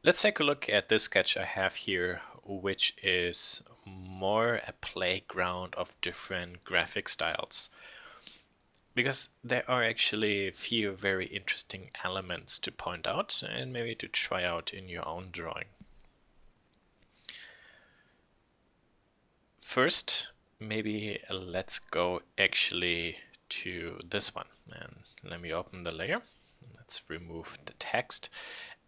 Let's take a look at this sketch I have here, which is more a playground of different graphic styles. Because there are actually a few very interesting elements to point out and maybe to try out in your own drawing. First, maybe let's go actually to this one. And let me open the layer. Let's remove the text.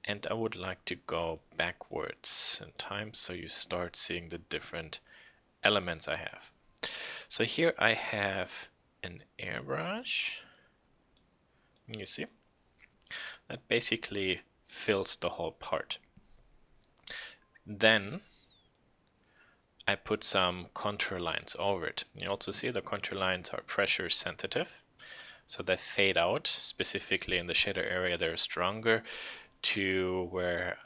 And I would like to go backwards in time so you start seeing the different elements I have. So here I have an airbrush. You see? That basically fills the whole part. Then I put some contour lines over it. You also see the contour lines are pressure sensitive, so they fade out. Specifically in the shader area, they're stronger. To where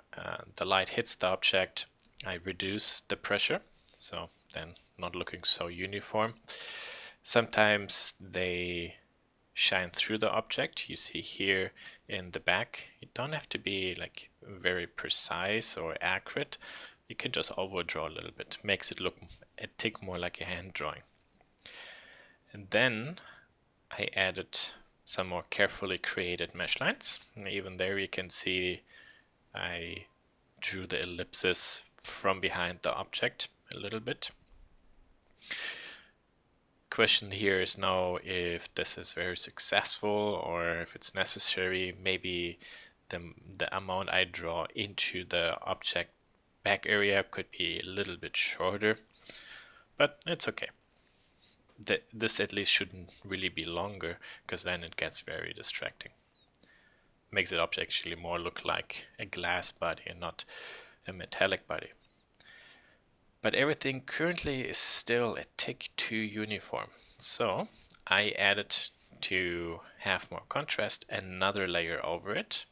the light hits the object, I reduce the pressure, so then not looking so uniform. Sometimes they shine through the object. You see here in the back, you don't have to be like very precise or accurate. You can just overdraw a little bit, makes it look a tick more like a hand drawing. And then I added some more carefully created mesh lines. And even there you can see I drew the ellipses from behind the object a little bit. Question here is now if this is very successful or if it's necessary. Maybe the amount I draw into the object back area could be a little bit shorter, but it's okay. This at least shouldn't really be longer, because then it gets very distracting. Makes the object actually more look like a glass body and not a metallic body. But everything currently is still a tick too uniform. So I added, to have more contrast, another layer over it,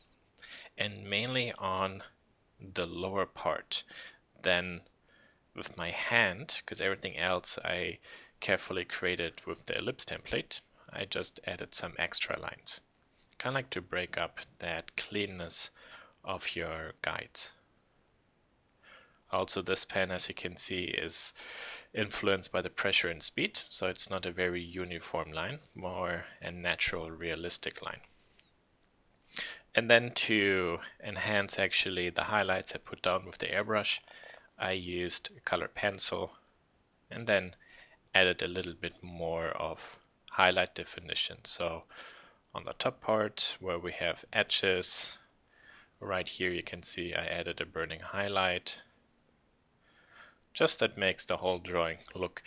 and mainly on the lower part. Then with my hand, because everything else I carefully created with the ellipse template, I just added some extra lines. Kind of like to break up that cleanness of your guides. Also, this pen, as you can see, is influenced by the pressure and speed, so it's not a very uniform line, more a natural, realistic line. And then to enhance actually the highlights I put down with the airbrush, I used a color pencil and then added a little bit more of highlight definition. So on the top part where we have edges, right here you can see I added a burning highlight. Just that makes the whole drawing look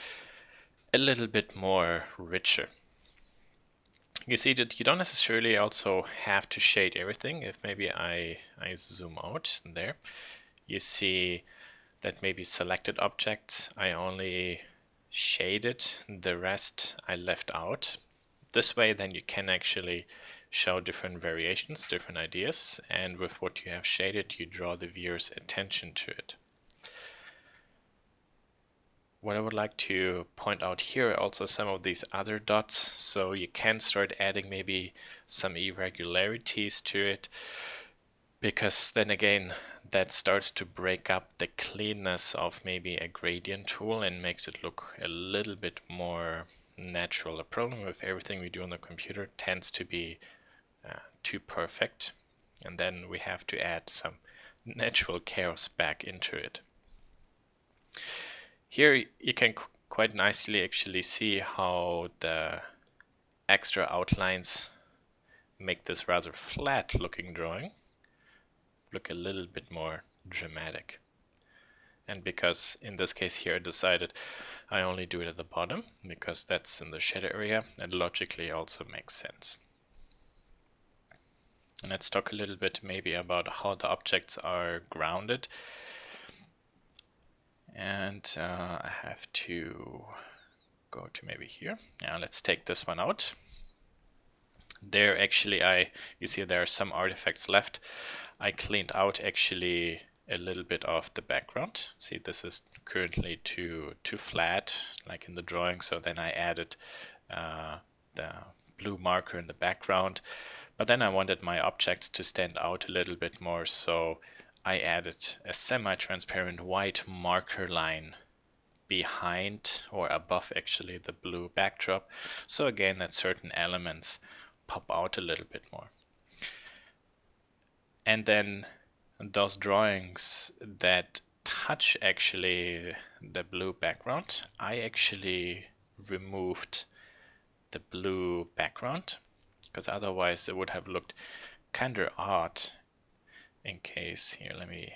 a little bit more richer. You see that you don't necessarily also have to shade everything. If maybe I zoom out there, you see that maybe selected objects I only shaded, the rest I left out. This way then you can actually show different variations, different ideas, and with what you have shaded you draw the viewer's attention to it. What I would like to point out here are also some of these other dots, so you can start adding maybe some irregularities to it, because then again that starts to break up the cleanness of maybe a gradient tool and makes it look a little bit more natural. The problem with everything we do on the computer tends to be too perfect, and then we have to add some natural chaos back into it. Here you can quite nicely actually see how the extra outlines make this rather flat looking drawing look a little bit more dramatic. And because in this case here I decided I only do it at the bottom, because that's in the shader area, and logically also makes sense. And let's talk a little bit maybe about how the objects are grounded. And I have to go to maybe here. Now let's take this one out. There actually you see there are some artifacts left. I cleaned out actually a little bit of the background. See, this is currently too flat, like in the drawing, so then I added the blue marker in the background. But then I wanted my objects to stand out a little bit more, so I added a semi-transparent white marker line behind or above actually the blue backdrop. So again, that certain elements pop out a little bit more. And then those drawings that touch actually the blue background, I actually removed the blue background because otherwise it would have looked kind of odd. In case, here, let me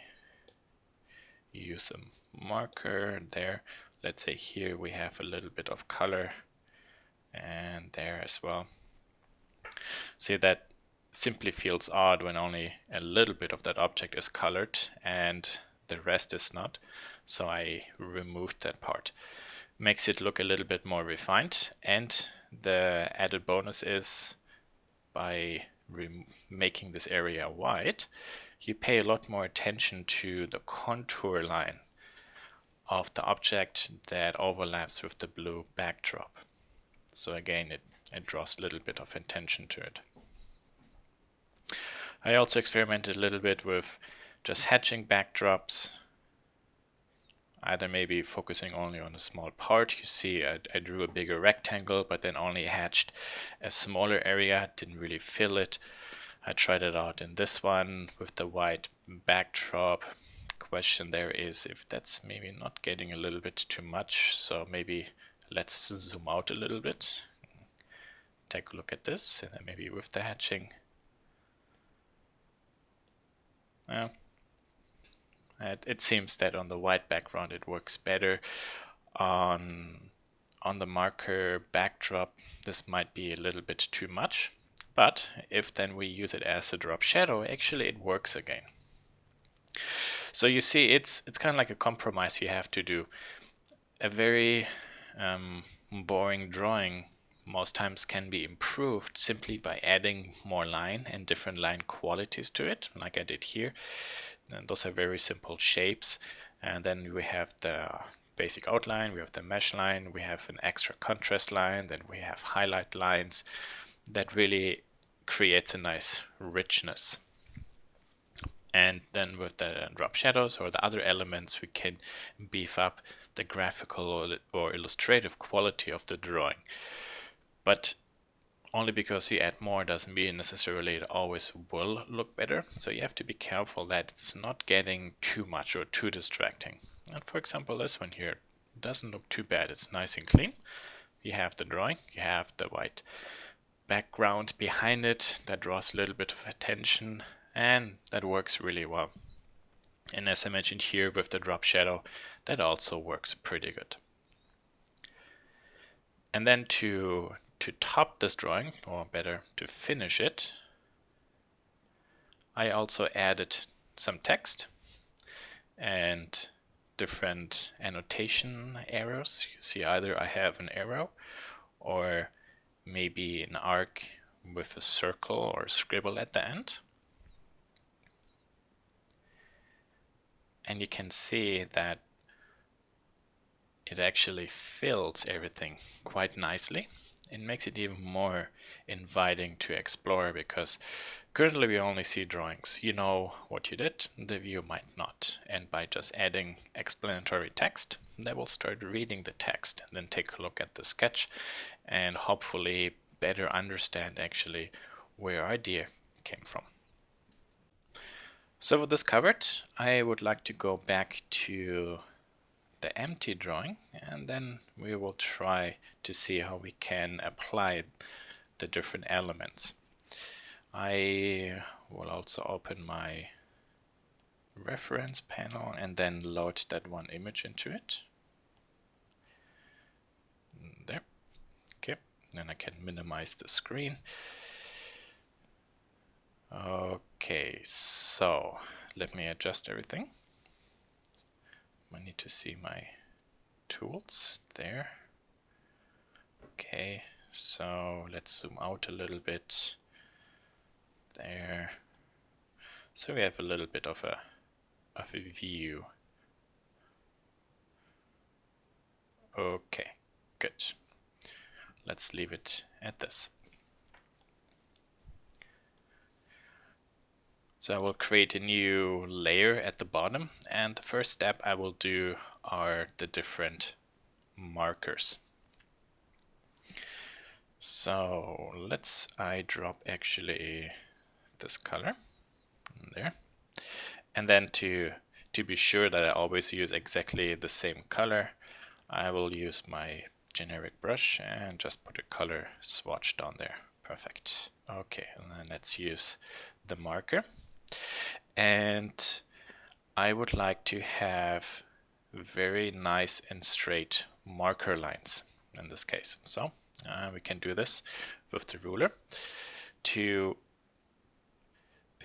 use a marker there. Let's say here we have a little bit of color, and there as well. See, that simply feels odd when only a little bit of that object is colored and the rest is not. So I removed that part. Makes it look a little bit more refined, and the added bonus is by making this area white, you pay a lot more attention to the contour line of the object that overlaps with the blue backdrop. So again, it draws a little bit of attention to it. I also experimented a little bit with just hatching backdrops, either maybe focusing only on a small part. You see, I drew a bigger rectangle, but then only hatched a smaller area, didn't really fill it. I tried it out in this one with the white backdrop. Question there is if that's maybe not getting a little bit too much, so maybe let's zoom out a little bit. Take a look at this, and then maybe with the hatching. It seems that on the white background it works better. On the marker backdrop, this might be a little bit too much, but if then we use it as a drop shadow, actually it works again. So you see, it's kind of like a compromise you have to do. A very boring drawing most times can be improved simply by adding more line and different line qualities to it, like I did here. And those are very simple shapes. And then we have the basic outline, we have the mesh line, we have an extra contrast line, then we have highlight lines. That really creates a nice richness. And then with the drop shadows or the other elements, we can beef up the graphical or illustrative quality of the drawing. But only because you add more doesn't mean necessarily it always will look better. So you have to be careful that it's not getting too much or too distracting. And for example, this one here doesn't look too bad. It's nice and clean. You have the drawing, you have the white background behind it that draws a little bit of attention, and that works really well. And as I mentioned here with the drop shadow, that also works pretty good. And then to top this drawing, or better, to finish it, I also added some text and different annotation arrows. You see, either I have an arrow or maybe an arc with a circle or a scribble at the end. And you can see that it actually fills everything quite nicely. It makes it even more inviting to explore, because currently we only see drawings. You know what you did, the viewer might not. And by just adding explanatory text, they will start reading the text and then take a look at the sketch and hopefully better understand actually where our idea came from. So with this covered, I would like to go back to the empty drawing, and then we will try to see how we can apply the different elements. I will also open my reference panel and then load that one image into it. There. Okay, then I can minimize the screen. Okay, so let me adjust everything. I need to see my tools there. Okay, so let's zoom out a little bit there. So we have a little bit of a view. Okay, good. Let's leave it at this. So I will create a new layer at the bottom, and the first step I will do are the different markers. So I drop actually this color there, and then to be sure that I always use exactly the same color, I will use my generic brush and just put a color swatch down there. Perfect. Okay, and then let's use the marker. And I would like to have very nice and straight marker lines in this case. So we can do this with the ruler. If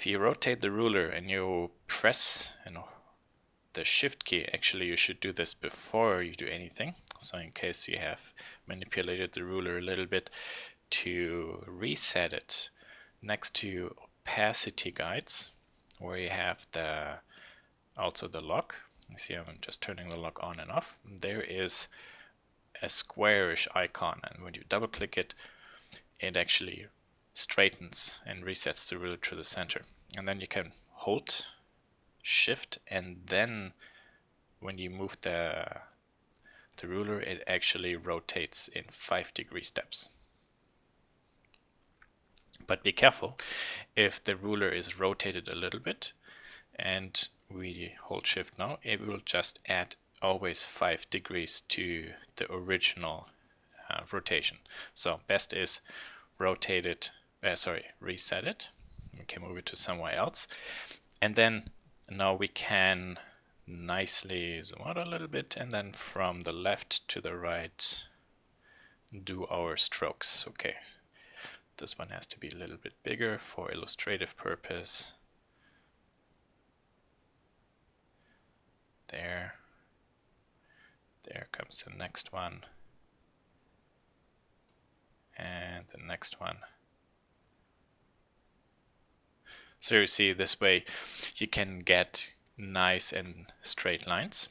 you rotate the ruler and you press the shift key, actually you should do this before you do anything. So in case you have manipulated the ruler a little bit, to reset it next to opacity guides, where you have also the lock. You see I'm just turning the lock on and off. There is a squarish icon, and when you double click it, it actually straightens and resets the ruler to the center. And then you can hold shift, and then when you move the ruler, it actually rotates in 5-degree steps. But be careful, if the ruler is rotated a little bit and we hold shift now, it will just add always 5 degrees to the original rotation. So best is reset it. We can move it to somewhere else. And then now we can nicely zoom out a little bit, and then from the left to the right do our strokes. Okay, this one has to be a little bit bigger for illustrative purpose. There comes the next one, and the next one. So you see, this way you can get nice and straight lines.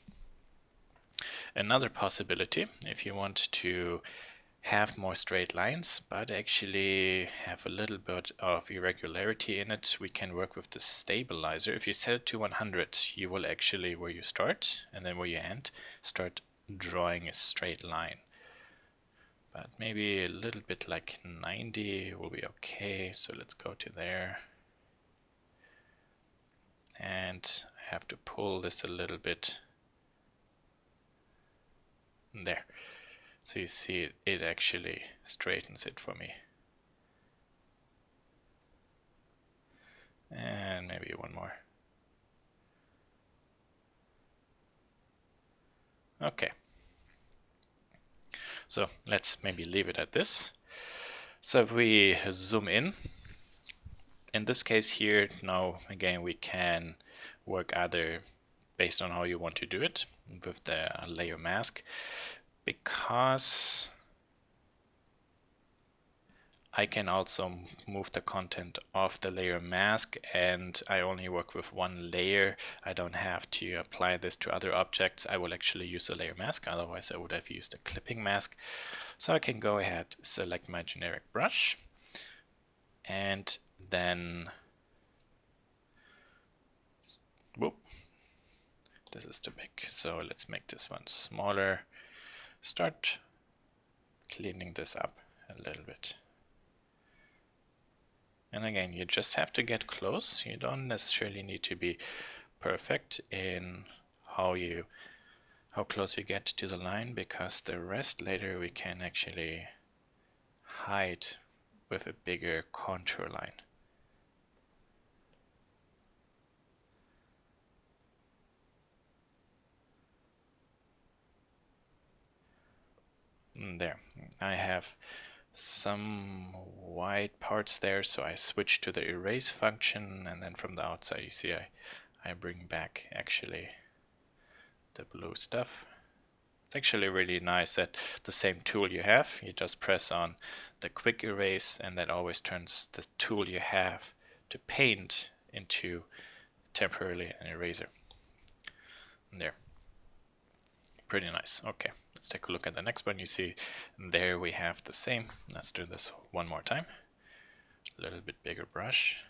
Another possibility, if you want to have more straight lines but actually have a little bit of irregularity in it, we can work with the stabilizer. If you set it to 100, you will actually, where you start and then where you end, start drawing a straight line. But maybe a little bit like 90 will be okay. So let's go to there. And I have to pull this a little bit there. So you see it actually straightens it for me. And maybe one more. Okay. So let's maybe leave it at this. So if we zoom in this case here, now again we can work either based on how you want to do it with the layer mask, because I can also move the content of the layer mask, and I only work with one layer. I don't have to apply this to other objects. I will actually use a layer mask, otherwise I would have used a clipping mask. So I can go ahead, select my generic brush, and then whoop, this is too big, so let's make this one smaller. Start cleaning this up a little bit. And again, you just have to get close. You don't necessarily need to be perfect in how close you get to the line, because the rest later we can actually hide with a bigger contour line. And there, I have some white parts there, so I switch to the erase function, and then from the outside you see I bring back actually the blue stuff. It's actually really nice that the same tool you have, you just press on the quick erase, and that always turns the tool you have to paint into temporarily an eraser. And there, pretty nice. Okay, let's take a look at the next one. You see there we have the same. Let's do this one more time. A little bit bigger brush.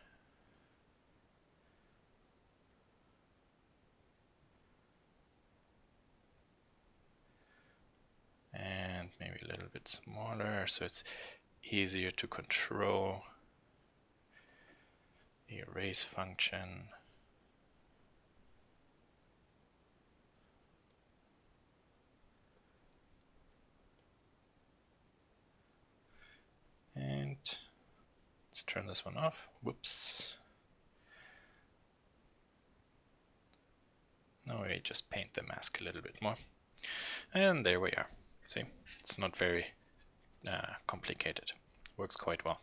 bit smaller so it's easier to control. The erase function. And let's turn this one off. Whoops. Now we just paint the mask a little bit more. And there we are. See, it's not very complicated. Works quite well.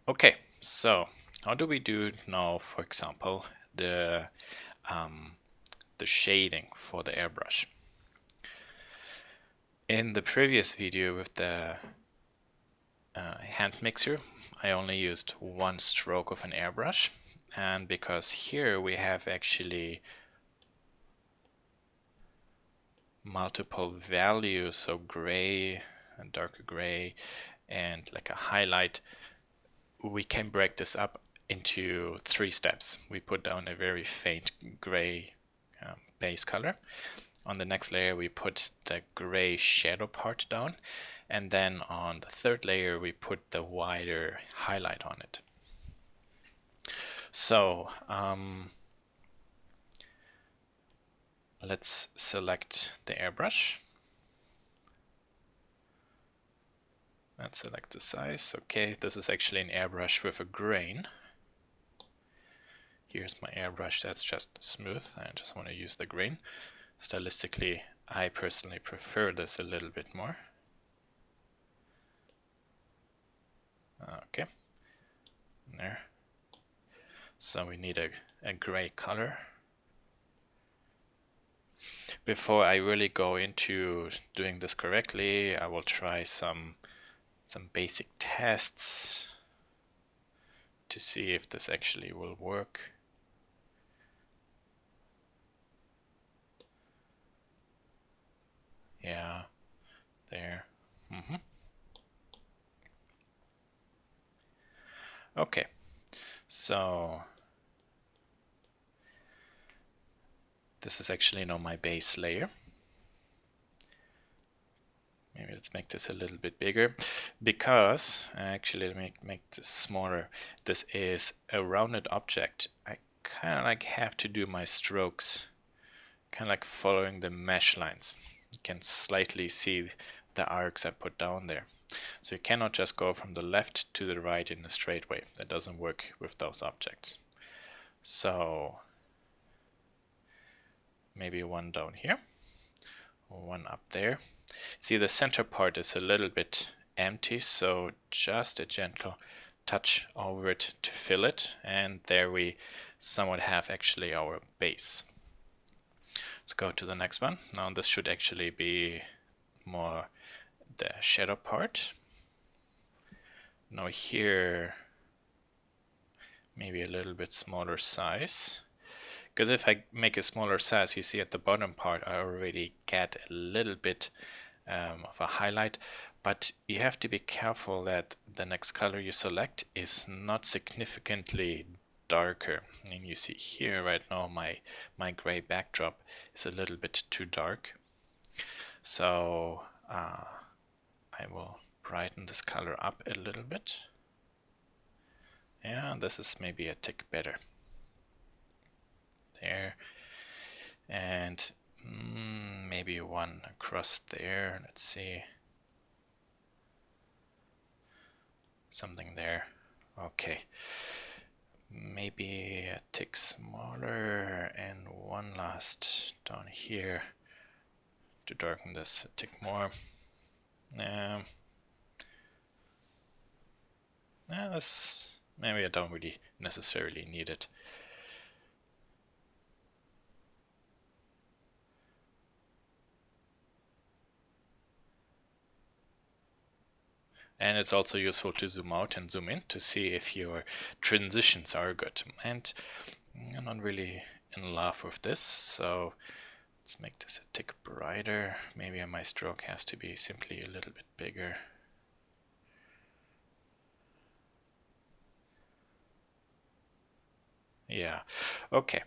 Okay, so how do we do now, for example, the shading for the airbrush? In the previous video with the hand mixer, I only used one stroke of an airbrush, and because here we have actually multiple values, so gray and darker gray and like a highlight, we can break this up into 3 steps. We put down a very faint gray base color. On the next layer we put the gray shadow part down, and then on the 3rd layer we put the wider highlight on it. So let's select the airbrush. Let's select the size. Okay, this is actually an airbrush with a grain. Here's my airbrush that's just smooth. I just want to use the grain. Stylistically, I personally prefer this a little bit more. Okay, there. So we need a gray color. Before I really go into doing this correctly, I will try some basic tests to see if this actually will work. Yeah, there. Okay, so this is actually now my base layer. Maybe let's make this a little bit bigger, because actually let me make this smaller. This is a rounded object. I kind of like have to do my strokes kind of like following the mesh lines. You can slightly see the arcs I put down there. So you cannot just go from the left to the right in a straight way. That doesn't work with those objects. So maybe one down here, one up there. See, the center part is a little bit empty, so just a gentle touch over it to fill it, and there we somewhat have actually our base. Let's go to the next one. Now this should actually be more the shadow part. Now here, maybe a little bit smaller size. Because if I make a smaller size, you see at the bottom part I already get a little bit of a highlight, but you have to be careful that the next color you select is not significantly darker. And you see here right now my gray backdrop is a little bit too dark. So I will brighten this color up a little bit. Yeah, this is maybe a tick better. There. And maybe one across there. Let's see. Something there. Okay. Maybe a tick smaller, and one last down here to darken this a tick more. This, maybe I don't really necessarily need it. And it's also useful to zoom out and zoom in to see if your transitions are good. And I'm not really in love with this, so let's make this a tick brighter. Maybe my stroke has to be simply a little bit bigger. Yeah, okay.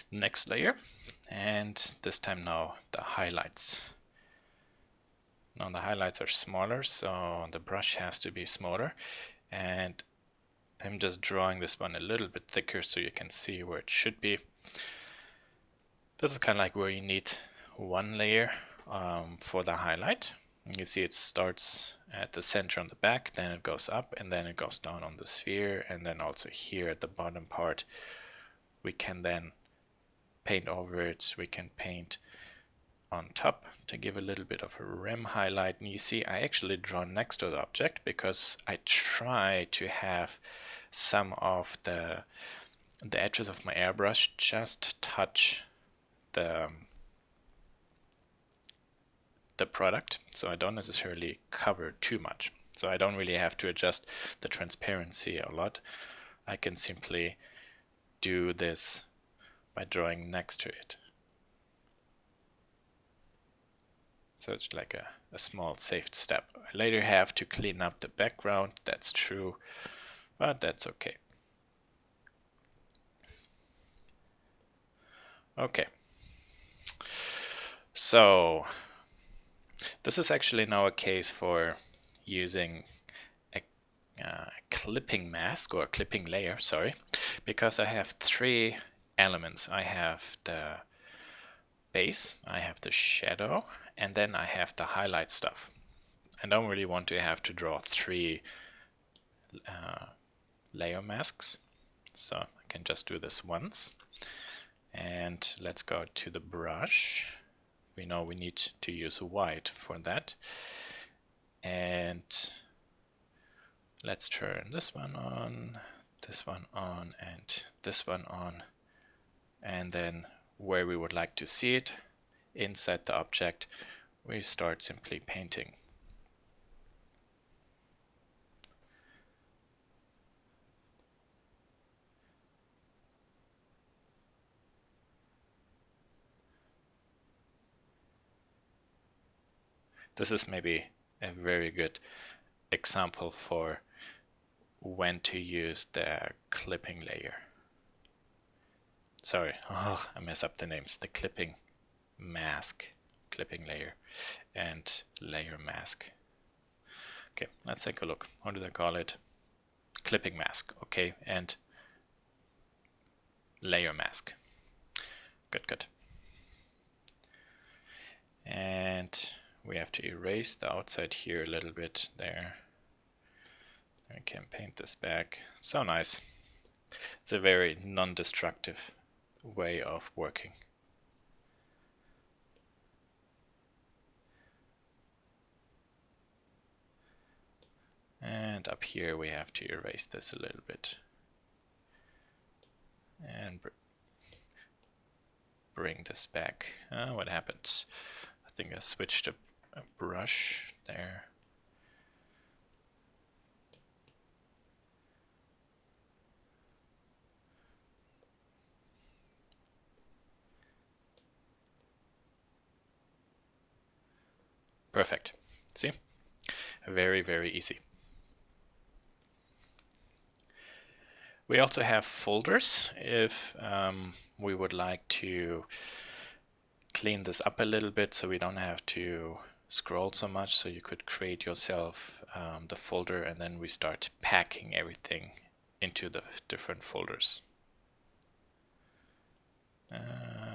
Next layer, and this time now the highlights. Now the highlights are smaller, so the brush has to be smaller, and I'm just drawing this one a little bit thicker so you can see where it should be. This is kind of like where you need one layer for the highlight. You see it starts at the center on the back, then it goes up, and then it goes down on the sphere, and then also here at the bottom part we can then paint over it. We can paint on top to give a little bit of a rim highlight. And you see I actually draw next to the object because I try to have some of the edges of my airbrush just touch the product, so I don't necessarily cover too much. So I don't really have to adjust the transparency a lot. I can simply do this by drawing next to it. So it's like a small safe step. I later have to clean up the background, that's true, but that's okay. Okay. So this is actually now a case for using a clipping mask or a clipping layer, sorry, because I have three elements. I have the base, I have the shadow, and then I have the highlight stuff. I don't really want to have to draw three layer masks, so I can just do this once. And let's go to the brush. We know we need to use white for that. And let's turn this one on, and this one on. And then where we would like to see it, inside the object, we start simply painting. This is maybe a very good example for when to use the clipping layer. Sorry, I mess up the names. The clipping mask, clipping layer, and layer mask. Okay, let's take a look. How do they call it? Clipping mask, okay, and layer mask. Good, good. And we have to erase the outside here a little bit there. I can paint this back. So nice. It's a very non-destructive way of working. And up here we have to erase this a little bit. And bring this back. What happened? I think I switched a brush there. Perfect. See? Very, very easy. We also have folders if we would like to clean this up a little bit so we don't have to scroll so much. So you could create yourself the folder, and then we start packing everything into the different folders.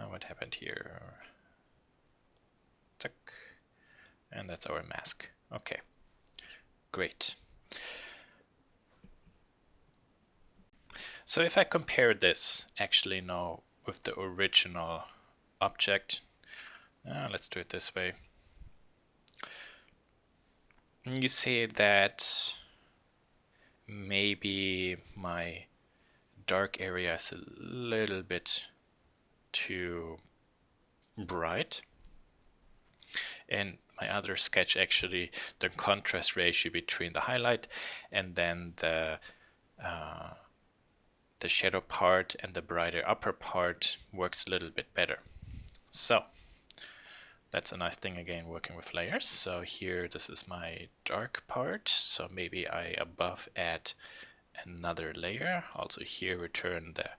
What happened here? Tuck. And that's our mask. Okay, great. So if I compare this actually now with the original object, let's do it this way. You see that maybe my dark area is a little bit too bright. In my other sketch, actually, the contrast ratio between the highlight and then the shadow part and the brighter upper part works a little bit better. So that's a nice thing again working with layers. So here this is my dark part, so maybe I above add another layer. Also here return the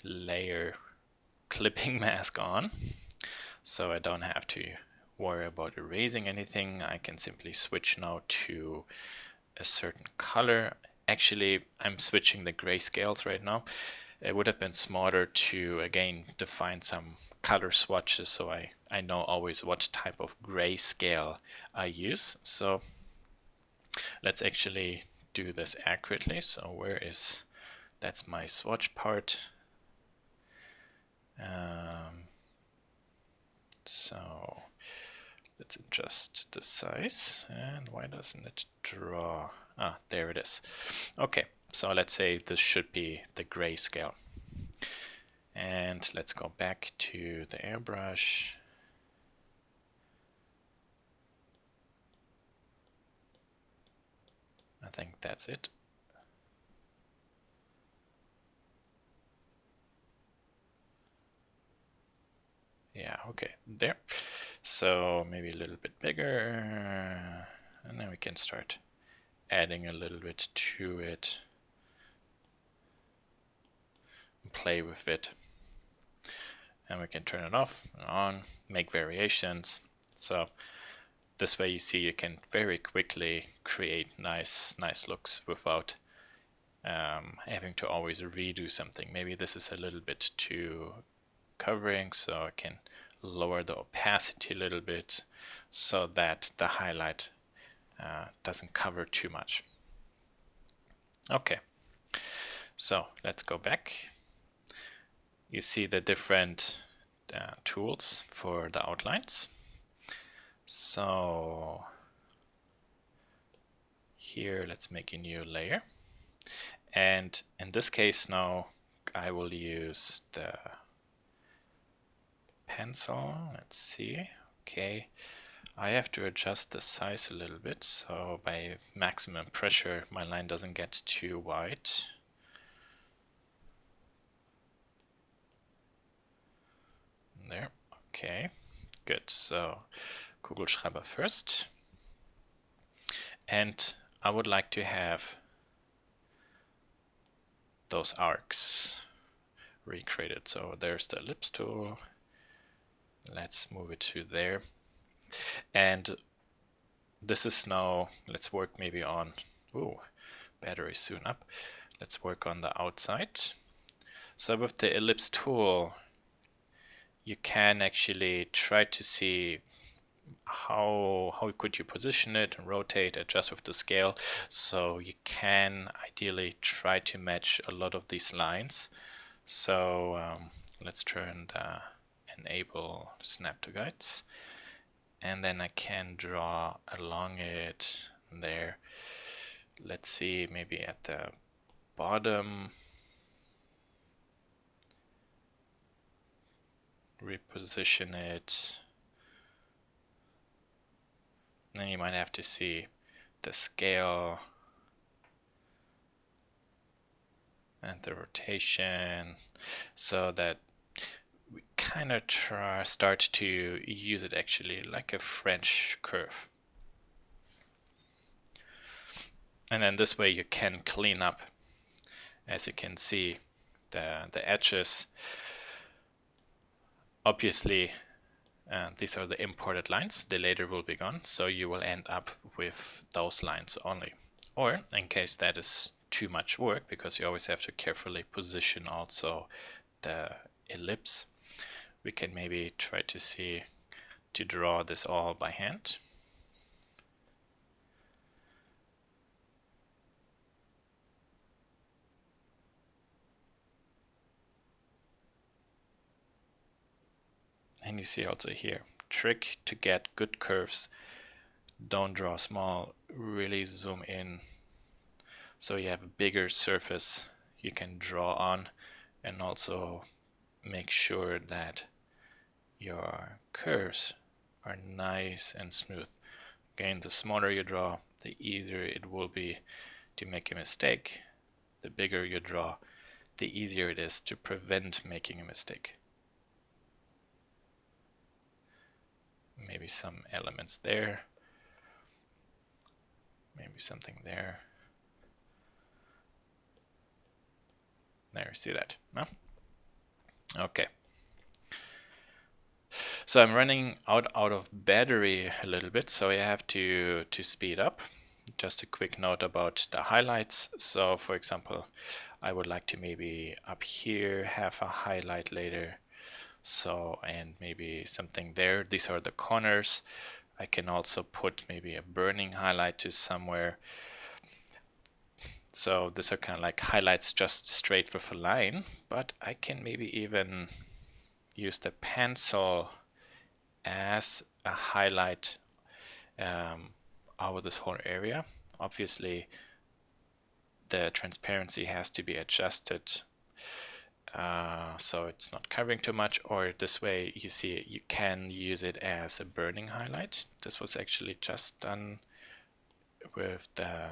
layer clipping mask on, so I don't have to worry about erasing anything. I can simply switch now to a certain color. Actually, I'm switching the grayscales right now. It would have been smarter to, again, define some color swatches so I know always what type of grayscale I use. So let's actually do this accurately. So that's my swatch part. So let's adjust the size. And why doesn't it draw? Ah, there it is. Okay, so let's say this should be the grayscale. And let's go back to the airbrush. I think that's it. Yeah, okay, there. So maybe a little bit bigger, and then we can start adding a little bit to it, play with it, and we can turn it off and on, make variations. So this way you see you can very quickly create nice looks without having to always redo something. Maybe this is a little bit too covering, so I can lower the opacity a little bit so that the highlight doesn't cover too much. Okay, so let's go back. You see the different tools for the outlines. So here, let's make a new layer. And in this case now, I will use the pencil. Let's see. Okay, I have to adjust the size a little bit, so by maximum pressure my line doesn't get too wide. There. Okay, good. So Kugelschreiber first, and I would like to have those arcs recreated. So there's the ellipse tool. Let's move it to there. And this is now, let's work maybe on, battery soon up. Let's work on the outside. So with the ellipse tool, you can actually try to see how could you position it and rotate, adjust with the scale. So you can ideally try to match a lot of these lines. So let's turn the enable snap to guides, and then I can draw along it there. Let's see, maybe at the bottom, reposition it. Then you might have to see the scale and the rotation so that we kind of start to use it actually like a French curve. And then this way you can clean up, as you can see, the edges. Obviously, these are the imported lines. The later will be gone, so you will end up with those lines only. Or in case that is too much work, because you always have to carefully position also the ellipse, we can maybe try to draw this all by hand. And you see also here, trick to get good curves. Don't draw small, really zoom in so you have a bigger surface you can draw on, and also make sure that your curves are nice and smooth. Again, the smaller you draw, the easier it will be to make a mistake. The bigger you draw, the easier it is to prevent making a mistake. Maybe some elements there, maybe something there. There, see that? No? Okay. So I'm running out of battery a little bit, so I have to speed up. Just a quick note about the highlights. So for example, I would like to maybe up here have a highlight later. So, and maybe something there. These are the corners. I can also put maybe a burning highlight to somewhere. So these are kind of like highlights just straight with a line, but I can maybe even use the pencil as a highlight over this whole area. Obviously, the transparency has to be adjusted so it's not covering too much, or this way you see you can use it as a burning highlight. This was actually just done with the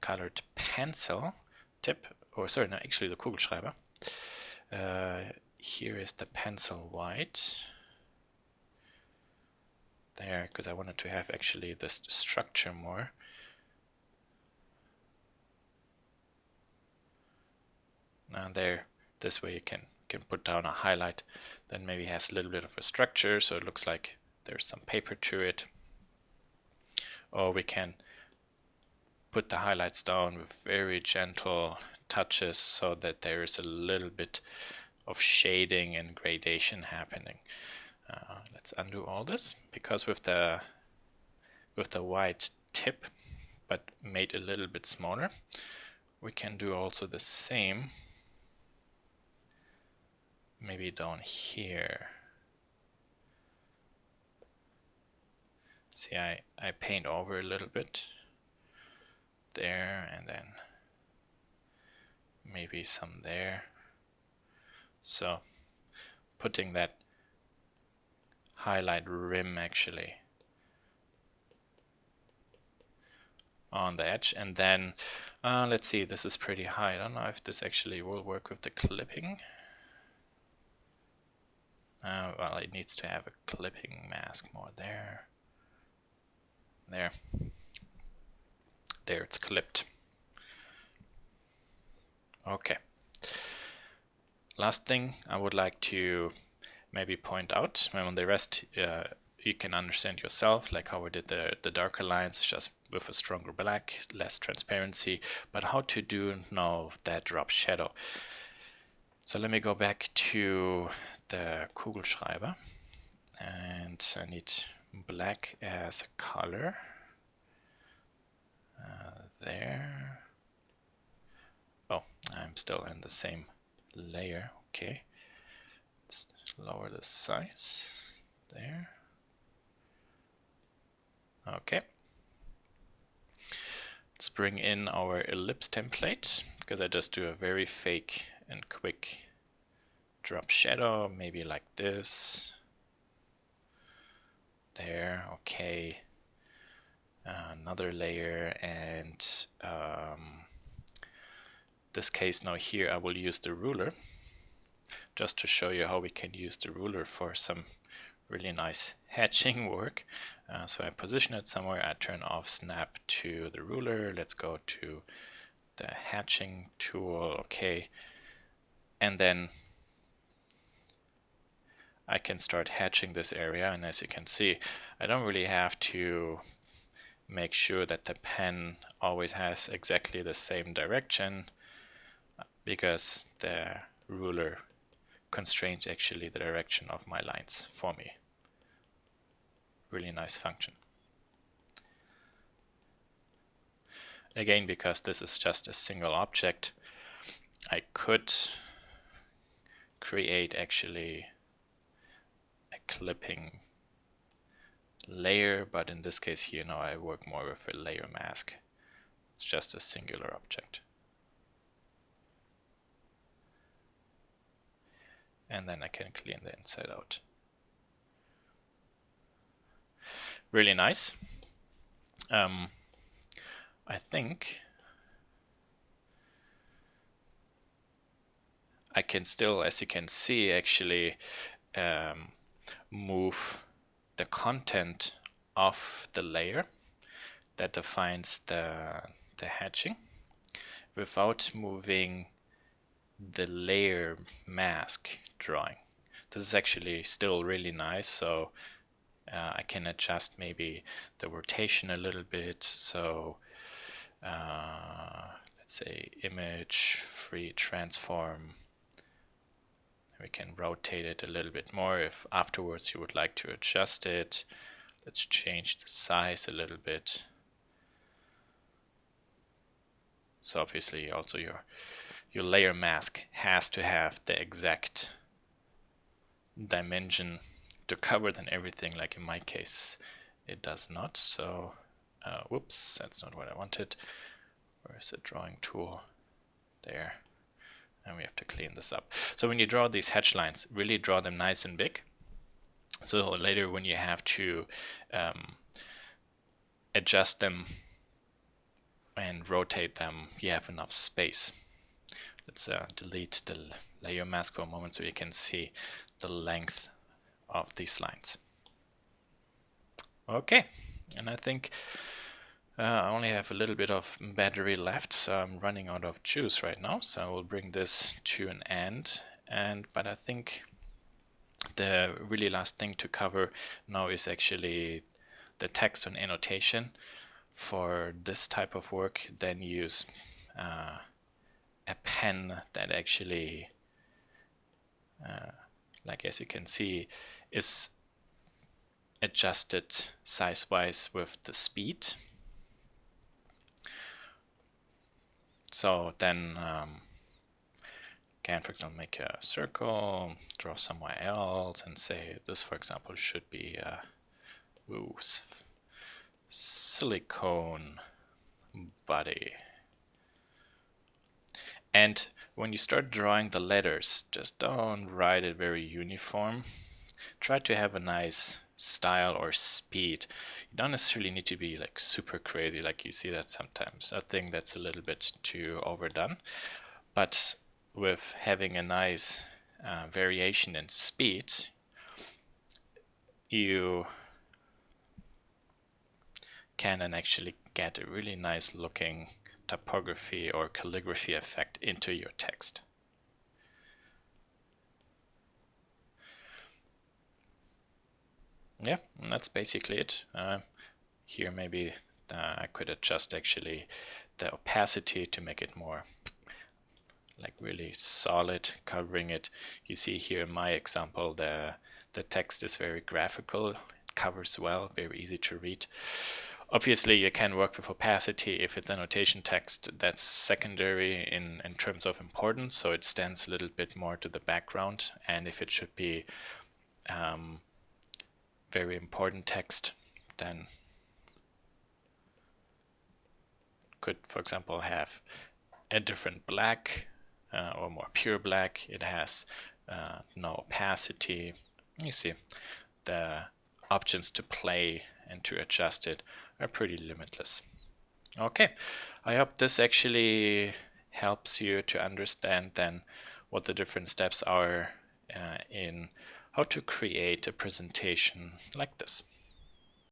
colored pencil tip, or sorry, no, actually the Kugelschreiber. Here is the pencil white. There, because I wanted to have actually this structure more. And there, this way you can put down a highlight that maybe has a little bit of a structure, so it looks like there's some paper to it. Or we can put the highlights down with very gentle touches so that there is a little bit of shading and gradation happening. Let's undo all this, because with the white tip, but made a little bit smaller, we can do also the same, maybe down here. See, I paint over a little bit there, and then maybe some there. So putting that highlight rim actually on the edge, and then let's see, this is pretty high. I don't know if this actually will work with the clipping. Well, it needs to have a clipping mask more there. There, it's clipped. Okay. Last thing I would like to maybe point out, on the rest you can understand yourself, like how we did the darker lines, just with a stronger black, less transparency, but how to do now that drop shadow. So let me go back to the Kugelschreiber, and I need black as a color. There. Oh, I'm still in the same layer. Okay. Let's lower the size. There. Okay. Let's bring in our ellipse template, because I just do a very fake and quick drop shadow, maybe like this. There, okay. Another layer, and this case now here I will use the ruler, just to show you how we can use the ruler for some really nice hatching work. So I position it somewhere, I turn off snap to the ruler, let's go to the hatching tool, okay, and then I can start hatching this area, and as you can see, I don't really have to make sure that the pen always has exactly the same direction, because the ruler constrains actually the direction of my lines for me. Really nice function. Again, because this is just a single object, I could create actually a clipping layer, but in this case here now I work more with a layer mask. It's just a singular object. And then I can clean the inside out. Really nice. I think I can still, as you can see, actually move the content of the layer that defines the hatching without moving the layer mask drawing. This is actually still really nice, so I can adjust maybe the rotation a little bit. So let's say image, free transform. We can rotate it a little bit more if afterwards you would like to adjust it. Let's change the size a little bit. So obviously also your layer mask has to have the exact dimension to cover then everything, like in my case it does not. So whoops, that's not what I wanted. Where's the drawing tool? There. And we have to clean this up. So when you draw these hatch lines, really draw them nice and big. So later when you have to adjust them and rotate them, you have enough space. Let's delete the layer mask for a moment so you can see the length of these lines. Okay, and I think I only have a little bit of battery left, so I'm running out of juice right now, so I will bring this to an end. But I think the really last thing to cover now is actually the text and annotation. For this type of work, then use a pen that actually, like as you can see, is adjusted size-wise with the speed. So then can, for example, make a circle, draw somewhere else, and say this, for example, should be a silicone body. And when you start drawing the letters, just don't write it very uniform. Try to have a nice style or speed. You don't necessarily need to be like super crazy, like you see that sometimes. I think that's a little bit too overdone. But with having a nice variation in speed, you can then actually get a really nice looking typography or calligraphy effect into your text. Yeah, that's basically it. Here maybe I could adjust actually the opacity to make it more like really solid, covering it. You see here in my example the text is very graphical, it covers well, very easy to read. Obviously you can work with opacity if it's annotation text. That's secondary in terms of importance, so it stands a little bit more to the background. And if it should be very important text, then could, for example, have a different black or more pure black. It has no opacity. You see, the options to play and to adjust it are pretty limitless. Okay, I hope this actually helps you to understand then what the different steps are in how to create a presentation like this.